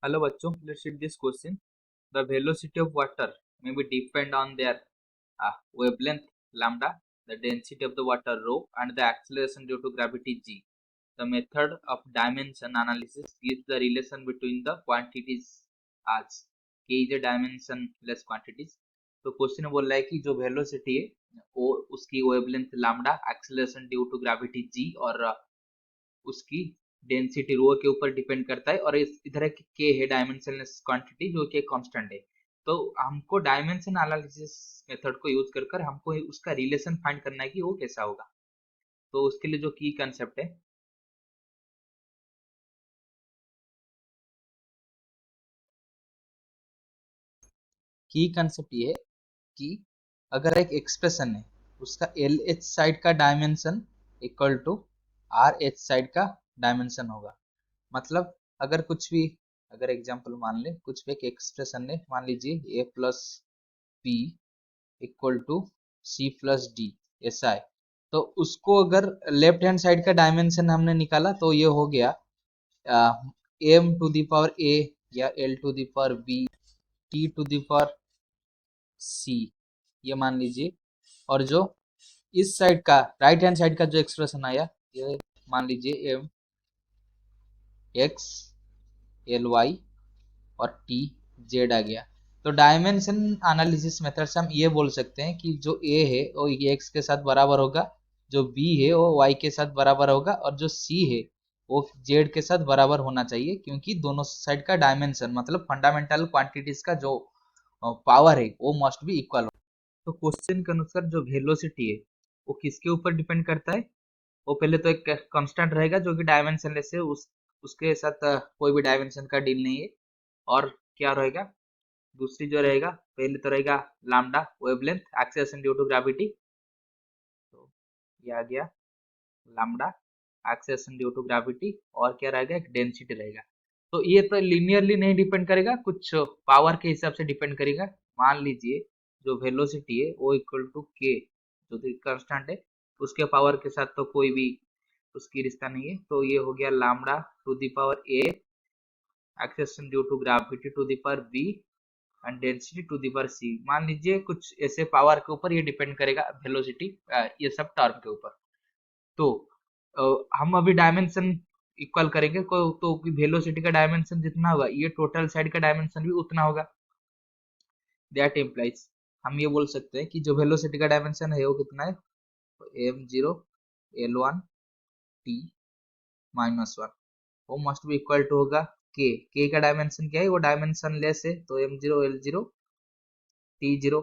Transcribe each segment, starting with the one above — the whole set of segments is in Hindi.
Hello बच्चों, let's read this question. The velocity of water may be depend on their wavelength lambda, the density of the water rho, and the acceleration due to gravity g. The method of dimension analysis gives the relation between the quantities as k is a dimensionless quantities. तो क्वेश्चन में बोल रहा है कि जो वेलोसिटी है वो उसकी wavelength lambda, acceleration due to gravity g और उसकी डेंसिटी रो के ऊपर डिपेंड करता है और इधर है के है डायमेंशनलेस क्वांटिटी जो कि कांस्टेंट है। तो हमको डायमेंशन एनालिसिस मेथड को यूज कर कर हमको उसका रिलेशन फाइंड करना है कि वो कैसा होगा। तो उसके लिए जो की कंसेप्ट है, की कंसेप्ट ये है कि अगर एक एक्सप्रेशन है उसका एल एच साइड का dimension equal to R H side का डायमेंशन होगा। मतलब अगर कुछ भी, अगर एग्जांपल मान ले कुछ भी एक एक्सप्रेशन है, मान लीजिए A plus P equal to C plus D ऐसा है, तो उसको अगर लेफ्ट हैंड साइड का डायमेंशन हमने निकाला तो ये हो गया M to the power A या L to the power B T to the power C, ये मान लीजिए। और जो इस साइड का राइट हैंड साइड का जो एक्सप्रेशन आया ये मान लीजिए एम एक्स एल वाई और टी जेड आ गया। तो डायमेंशन एनालिसिस मेथड से हम ये बोल सकते हैं कि जो ए है वो एक्स के साथ बराबर होगा, जो बी है वो वाई के साथ बराबर होगा और जो सी है वो जेड के साथ बराबर होना चाहिए, क्योंकि दोनों साइड का डायमेंशन मतलब फंडामेंटल क्वांटिटीज का जो पावर है वो मस्ट बी इक्वल हो। तो क्वेश्चन के अनुसार जो वेलोसिटी है वो किसके ऊपर डिपेंड करता है? वो पहले तो एक कांस्टेंट रहेगा जो कि डायमेंशनलेस है, उसके साथ कोई भी डायमेंशन का डील नहीं है। और क्या रहेगा? दूसरी जो रहेगा, पहले तो रहेगा lambda wavelength acceleration due to gravity, तो ये आ गया lambda acceleration due to gravity. और क्या रहेगा? एक डेंसिटी रहेगा। तो ये तो लिनियरली नहीं डिपेंड करेगा, कुछ पावर के हिसाब से डिपेंड करेगा। मान लीजिए जो वेलोसिटी है वो इक्वल टू के, जो कांस्टेंट है, उसके पावर के साथ तो कोई भी उसकी रिश्ता नहीं है। तो ये हो गया lambda to the power A acceleration due to gravity to the power B and density to the power C. मान लीजिए कुछ ऐसे पावर के ऊपर ये डिपेंड करेगा वेलोसिटी, ये सब टर्म के ऊपर। तो हम अभी डायमेंशन इक्वल करेंगे तो वेलोसिटी का डायमेंशन जितना होगा ये टोटल साइड का डायमेंशन भी उतना होगा। दैट इम्प्लाइज हम ये बोल सकते हैं कि जो वेलोसिटी का डायमेंशन है वो कितना है, M zero L one T minus one, वो मस्ट बी इक्वल टू होगा के का डायमेंशन क्या है, वो डायमेंशन लेस है, तो M zero L zero T zero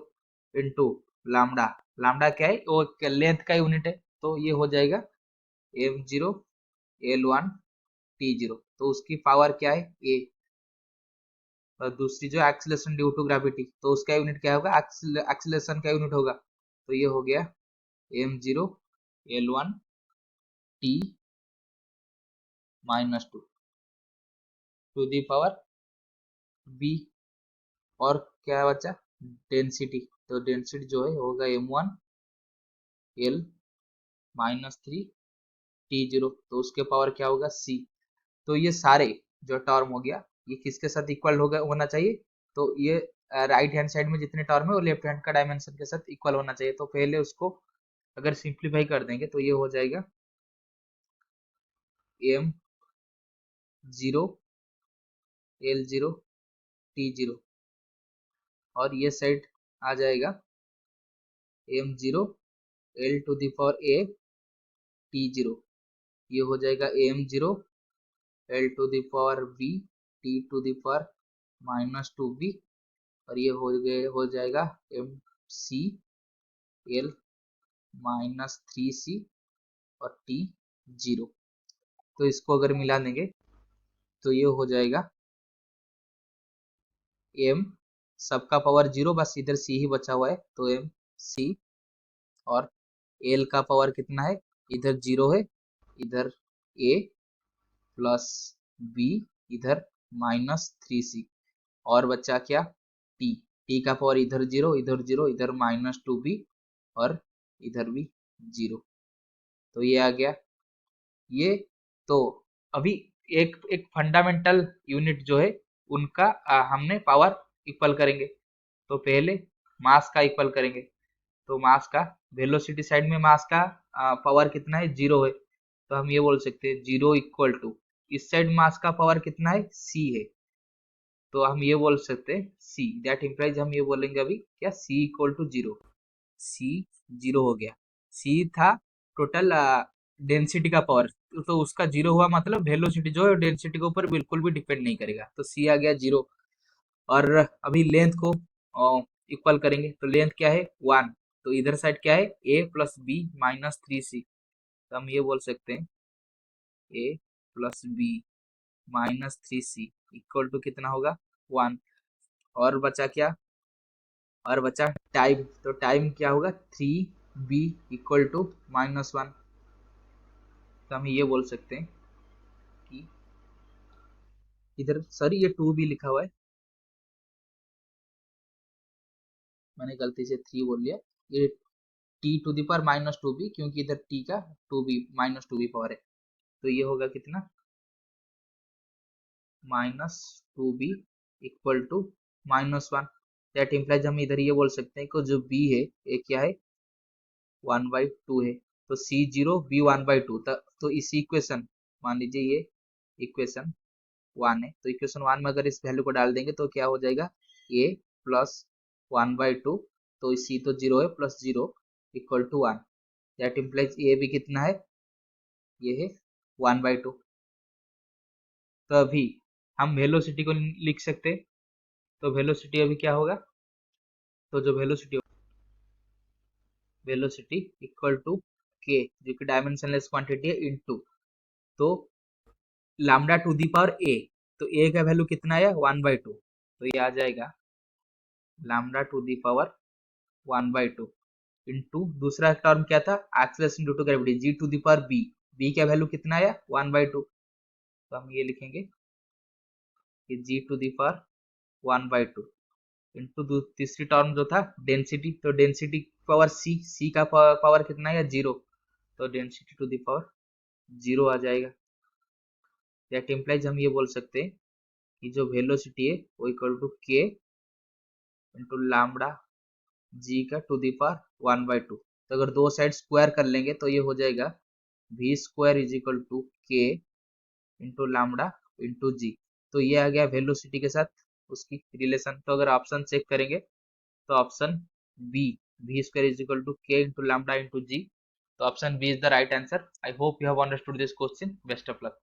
into lambda. Lambda क्या है? वो लेंथ का यूनिट है, तो ये हो जाएगा M zero L one T zero. तो उसकी पावर क्या है? ए। और दूसरी जो एक्सीलरेशन ड्यू टू ग्रेविटी, तो उसका यूनिट क्या होगा? एक्सीलरेशन का यूनिट होगा। तो ये हो गया M zero L one T minus two to the power B. और क्या बचा? डेंसिटी। तो डेंसिटी जो है होगा M one L minus three T zero, तो उसके पावर क्या होगा? सी। तो ये सारे जो टर्म हो गया ये किसके साथ इक्वल होना चाहिए? तो ये राइट हैंड साइड में जितने टर्म है वो लेफ्ट हैंड का डायमेंशन के साथ इक्वल होना चाहिए। तो पहले उसको अगर सिंप्लीफाई कर देंगे तो ये हो जाएगा M zero L zero T zero, और ये साइड आ जाएगा M zero L to the power A T zero. ये हो जाएगा M zero L to the power B T to the power minus two B. और ये हो जाएगा M C L minus three C और टी जीरो। तो इसको अगर मिला देंगे तो ये हो जाएगा एम सबका पावर जीरो, बस इधर सी ही बचा हुआ है, तो एम सी। और एल का पावर कितना है? इधर जीरो है, इधर ए प्लस बी, इधर माइनस थ्री सी। और बचा क्या? टी। टी का पावर इधर जीरो इधर जीरो, इधर माइनस टू बी और इधर भी जीरो। तो ये आ गया ये। तो अभी एक एक फंडामेंटल यूनिट जो है उनका हमने पावर इक्वल करेंगे। तो पहले मास का इक्वल करेंगे, तो मास का वेलोसिटी साइड में मास का पावर कितना है, 0 है, तो हम ये बोल सकते हैं 0 इक्वल टू इस साइड मास का पावर कितना है, c है, तो हम ये बोल सकते हैं c, दैट इम्प्लाइज हम ये बोलेंगे अभी क्या, c इक्वल टू 0, c 0 हो गया। c था टोटल डेंसिटी का पावर, तो उसका 0 हुआ मतलब वेलोसिटी जो है डेंसिटी के ऊपर बिल्कुल भी डिपेंड नहीं करेगा, तो c आ गया 0। और अभी लेंथ को इक्वल करेंगे, तो लेंथ क्या है 1, तो इधर साइड क्या है a plus B minus 3c, तो हम ये बोल सकते हैं a plus B minus 3c equal to कितना होगा 1। और बचा क्या, और बचा टाइम, तो टाइम क्या होगा 3b इक्वल टू -1, तो हम ये बोल सकते हैं कि इधर सॉरी ये 2b लिखा हुआ है, मैंने गलती से 3 बोल लिया, ये t to the power -2b, क्योंकि इधर t का 2b -2b पावर है, तो ये होगा कितना -2b equal to -1, that implies हम इधर ये बोल सकते हैं कि जो b है ये क्या है 1/2 है, तो c0 b 1/2, तो इसी इक्वेशन, मान लीजिए ये इक्वेशन 1 है, तो इक्वेशन 1 में अगर इस वैल्यू को डाल देंगे तो क्या हो जाएगा a प्लस 1/2, तो c तो 0 है, plus 0 equal to 1, that implies a भी कितना है, ये है 1/2। तो अभी हम वेलोसिटी को लिख सकते हैं, तो वेलोसिटी अभी क्या होगा, तो जो वेलोसिटी इक्वल टू के, जो कि डायमेंशनलेस क्वांटिटी है, इनटू, तो लैम्डा टू दी पावर ए, तो ए का वैल्यू कितना है 1/2, तो ये आ जाएगा lambda to the power 1/2 into दूसरा टर्म क्या था acceleration due to gravity G to the power B, B का वैल्यू कितना है 1/2, तो हम ये लिखेंगे कि G to the power 1/2 into तीसरी टर्म जो था डेंसिटी, तो डेंसिटी पावर सी, सी का पावर कितना है 0, तो डेंसिटी टू दी पावर 0 आ जाएगा, दैट इम्प्लाइज हम ये बोल सकते हैं कि जो वेलोसिटी है वो इक्वल टू के इंटू लैम्डा जी का टू दी पावर 1/2, तो अगर दो साइड स्क्वायर कर लेंगे तो ये हो जाएगा v square is equal to के इंटू लैम्डा इंटू जी, तो ये आ गया वेलोसिटी के साथ उसकी रिलेशन। तो अगर ऑप्शन चेक करेंगे तो option B, v square is equal to के इंटू लैम्डा इंटू जी, तो option B is the right answer. I hope you have understood this question, best of luck.